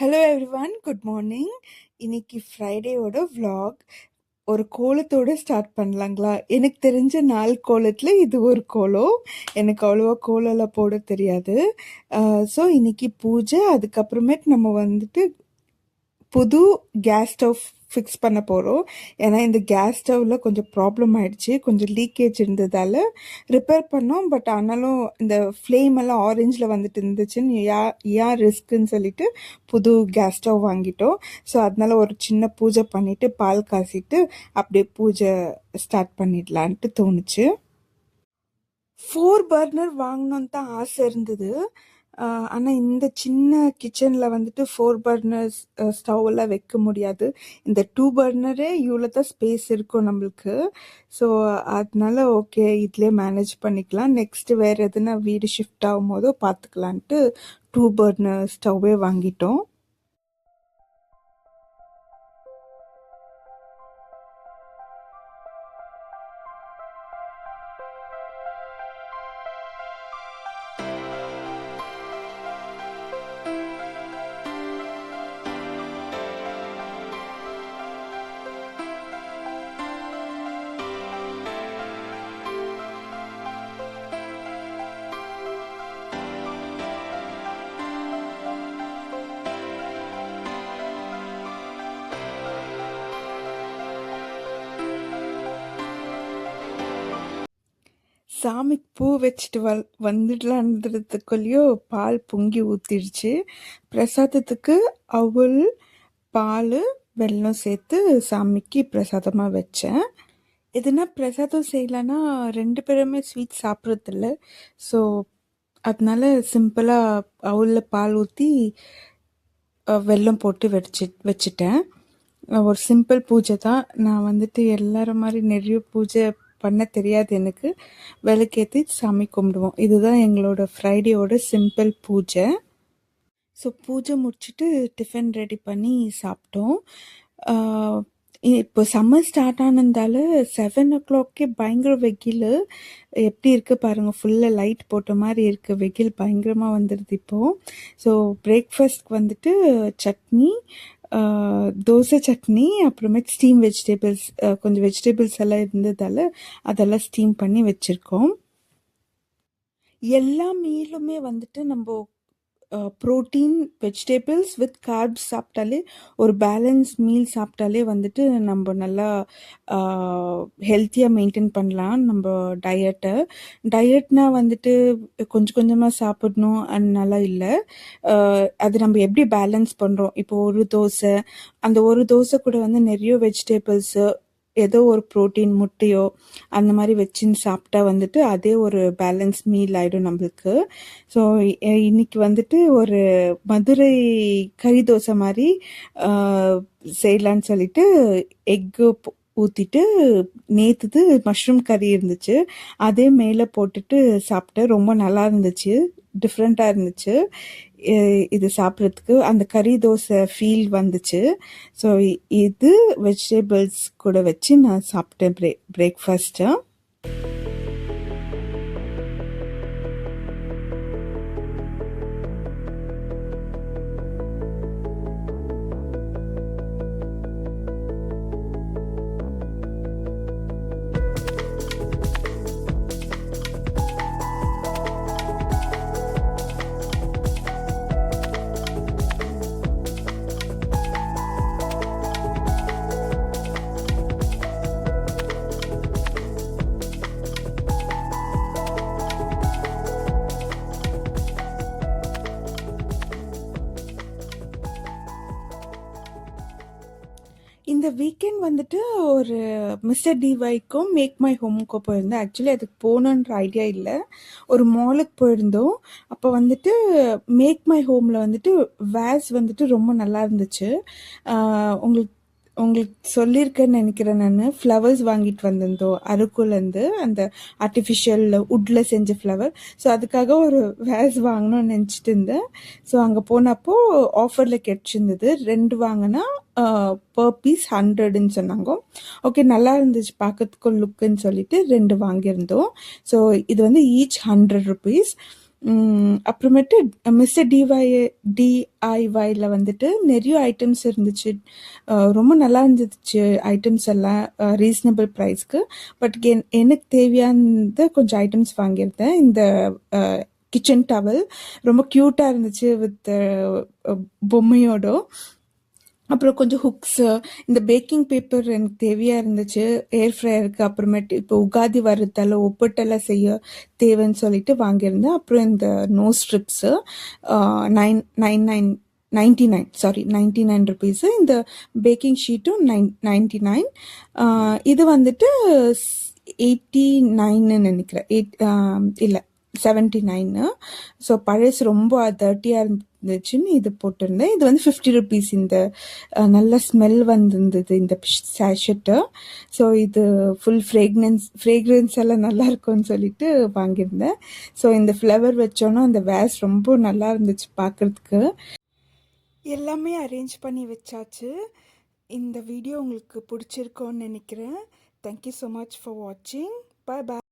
Hello everyone, good morning. இன்னைக்கு ஃப்ரைடேயோட vlog. ஒரு கோலத்தோட start பண்ணலாங்களா? எனக்கு தெரிஞ்ச 4 கோலத்தில் இது ஒரு கோலம். எனக்கு அவ்வளோவா கோலம்லாம் போட தெரியாது. ஸோ இன்னைக்கு பூஜை, அதுக்கப்புறமேட்டு நம்ம வந்துட்டு புது கேஸ் ஸ்டவ் ஃபிக்ஸ் பண்ண போகிறோம். ஏன்னா இந்த கேஸ் ஸ்டவ்வில் கொஞ்சம் ப்ராப்ளம் ஆயிடுச்சு, கொஞ்சம் லீக்கேஜ் இருந்ததால் ரிப்பேர் பண்ணோம். பட் ஆனாலும் இந்த ஃப்ளேம் எல்லாம் ஆரஞ்சில் வந்துட்டு இருந்துச்சுன்னு ஏன் ரிஸ்க்குன்னு சொல்லிட்டு புது கேஸ் ஸ்டவ் வாங்கிட்டோம். ஸோ அதனால ஒரு சின்ன பூஜை பண்ணிவிட்டு பால் காசிட்டு அப்படியே பூஜை ஸ்டார்ட் பண்ணிடலான்ட்டு தோணுச்சு. 4 பர்னர் வாங்கணுன்னு தான் ஆசை இருந்தது. ஆனால் இந்த சின்ன கிச்சனில் வந்துட்டு 4 பர்னர்ஸ் ஸ்டவ்லாம் வைக்க முடியாது. இந்த 2 பர்னரே இவ்வளோ தான் ஸ்பேஸ் இருக்கும் நம்மளுக்கு. ஸோ அதனால ஓகே, இதுலேயே மேனேஜ் பண்ணிக்கலாம். நெக்ஸ்ட்டு வேறு எதுனா வீடு ஷிஃப்ட் ஆகும் போதோ பார்த்துக்கலான்ட்டு 2 பர்னர் ஸ்டவ்வே வாங்கிட்டோம். சாமிக்கு பூ வச்சுட்டு வந்துடலான்றதுக்குள்ளேயோ பால் பொங்கி ஊற்றிடுச்சு. பிரசாதத்துக்கு அவல், பால், வெல்லம் சேர்த்து சாமிக்கு பிரசாதமாக வச்சேன். எதுனா பிரசாதம் செய்யலைன்னா 2 பேருமே ஸ்வீட் சாப்பிட்றதில்ல. ஸோ அதனால சிம்பிளாக அவலில் பால் ஊற்றி வெல்லம் போட்டு வச்சுட்டேன். ஒரு சிம்பிள் பூஜை தான். நான் வந்துட்டு எல்லாரும் மாதிரி நிறைய பூஜை பண்ண தெரியாது எனக்கு. விளக்கேற்றி சாமி கும்பிடுவோம். இதுதான் எங்களோட ஃப்ரைடேயோட சிம்பிள் பூஜை. ஸோ பூஜை முடிச்சுட்டு டிஃபன் ரெடி பண்ணி சாப்பிட்டோம். இப்போ சம்மர் ஸ்டார்ட் ஆனதால 7 o'clockே பயங்கர வெயில். எப்படி இருக்குது பாருங்கள், ஃபுல்லாக லைட் போட்ட மாதிரி இருக்குது. வெயில் பயங்கரமாக வந்துடுது இப்போது. ஸோ பிரேக்ஃபாஸ்ட்க்கு வந்துட்டு சட்னி, தோசை சட்னி, அப்புறமேட்டு ஸ்டீம் வெஜிடபிள்ஸ், கொஞ்சம் வெஜிடபிள்ஸ் எல்லாம் இருந்ததால் அதெல்லாம் ஸ்டீம் பண்ணி வச்சுருக்கோம். எல்லா மீலுமே வந்துட்டு நம்ம ப்ரோட்டீன், வெஜிடபிள்ஸ் வித் கார்ப்ஸ் சாப்பிட்டாலே, ஒரு பேலன்ஸ் மீல் சாப்பிட்டாலே வந்துட்டு நம்ம நல்லா ஹெல்த்தியாக மெயின்டைன் பண்ணலாம் நம்ம டயட்னால் வந்துட்டு கொஞ்சம் கொஞ்சமாக சாப்பிடணும் நல்லா இல்லை. அது நம்ம எப்படி பேலன்ஸ் பண்ணுறோம். இப்போ ஒரு தோசை, அந்த ஒரு தோசை கூட வந்து நிறைய வெஜிடபிள்ஸு, ஏதோ ஒரு ப்ரோட்டீன், முட்டையோ அந்த மாதிரி வச்சுன்னு சாப்பிட்டா வந்துட்டு அதே ஒரு பேலன்ஸ் மீல் ஆகிடும் நம்மளுக்கு. ஸோ இன்னைக்கு வந்துட்டு ஒரு மதுரை கறி தோசை மாதிரி செய்யலான்னு சொல்லிட்டு எக்கு ஊற்றிட்டு, நேற்றுது மஷ்ரூம் கறி இருந்துச்சு, அதே மேலே போட்டுட்டு சாப்பிட்டேன். ரொம்ப நல்லா இருந்துச்சு, டிஃப்ரெண்ட்டாக இருந்துச்சு. இது சாப்பிட்றதுக்கு அந்த கறி தோசை ஃபீல் வந்துச்சு. ஸோ இது வெஜிடபிள்ஸ் கூட வச்சு நான் சாப்பிட்டேன் பிரேக்ஃபாஸ்ட்டு. இந்த வீக்கெண்ட் வந்துட்டு ஒரு மிஸ்டர் டிவைக்கும் மேக் மை ஹோமுக்கும் போயிருந்தேன். ஆக்சுவலி அதுக்கு போகணுன்ற ஐடியா இல்லை. ஒரு மாலுக்கு போயிருந்தோம். அப்போ வந்துட்டு மேக் மை ஹோமில் வந்துட்டு வேஸ் வந்துட்டு ரொம்ப நல்லா இருந்துச்சு. உங்களுக்கு சொல்லியிருக்கேன்னு நினைக்கிறேன். நான் ஃப்ளவர்ஸ் வாங்கிட்டு வந்திருந்தோம் அருக்குலேருந்து, அந்த ஆர்டிஃபிஷியல் உட்டில் செஞ்ச ஃப்ளவர். ஸோ அதுக்காக ஒரு வேஸ் வாங்கணும்னு நினச்சிட்டு இருந்தேன். ஸோ அங்கே போனப்போ ஆஃபரில் கிடச்சிருந்தது. 2 வாங்கினா பர் பீஸ் 100ன்னு சொன்னாங்க. ஓகே, நல்லா இருந்துச்சு பார்க்கறதுக்கும் லுக்குன்னு சொல்லிட்டு 2 வாங்கியிருந்தோம். ஸோ இது வந்து ஈச் 100 rupees. அப்புறமேட்டு மிஸ்டர் டிஐஒய்ல வந்துட்டு நிறைய ஐட்டம்ஸ் இருந்துச்சு. ரொம்ப நல்லா இருந்துச்சு ஐட்டம்ஸ் எல்லாம் ரீசனபிள் ப்ரைஸ்க்கு. பட் எனக்கு தேவையானது கொஞ்சம் ஐட்டம்ஸ் வாங்கியிருந்தேன். இந்த கிச்சன் டவல் ரொம்ப க்யூட்டாக இருந்துச்சு வித் பொம்மையோட. அப்புறம் கொஞ்சம் ஹுக்ஸு, இந்த பேக்கிங் பேப்பர் எனக்கு தேவையாக இருந்துச்சு ஏர் ஃப்ரையருக்கு. அப்புறமேட்டு இப்போ உகாதி வர்றதால ஒப்பட்டெல்லாம் செய்ய தேவைன்னு சொல்லிட்டு வாங்கியிருந்தேன். அப்புறம் இந்த nose strips nine nine nine 99 sorry 99 rupees. இந்த பேக்கிங் ஷீட்டும் 99. இது வந்துட்டு 89ன்னு நினைக்கிறேன். இல்லை 79. ஸோ பழசு ரொம்ப டர்ட்டியாக இருந்துச்சுன்னு இது போட்டிருந்தேன். இது வந்து 50 ருபீஸ். இந்த நல்ல ஸ்மெல் வந்திருந்தது இந்த சேஷெட்டு. ஸோ இது ஃபுல் ஃப்ரேக்ரன்ஸ் எல்லாம் நல்லா இருக்கும்னு சொல்லிட்டு வாங்கியிருந்தேன். ஸோ இந்த ஃப்ளவர் வச்சோன்னா அந்த வேஸ் ரொம்ப நல்லா இருந்துச்சு பார்க்குறதுக்கு. எல்லாமே அரேஞ்ச் பண்ணி வச்சாச்சு. இந்த வீடியோ உங்களுக்கு பிடிச்சிருக்கோன்னு நினைக்கிறேன். தேங்க்யூ ஸோ மச் ஃபார் வாட்சிங். பாய் பாய்.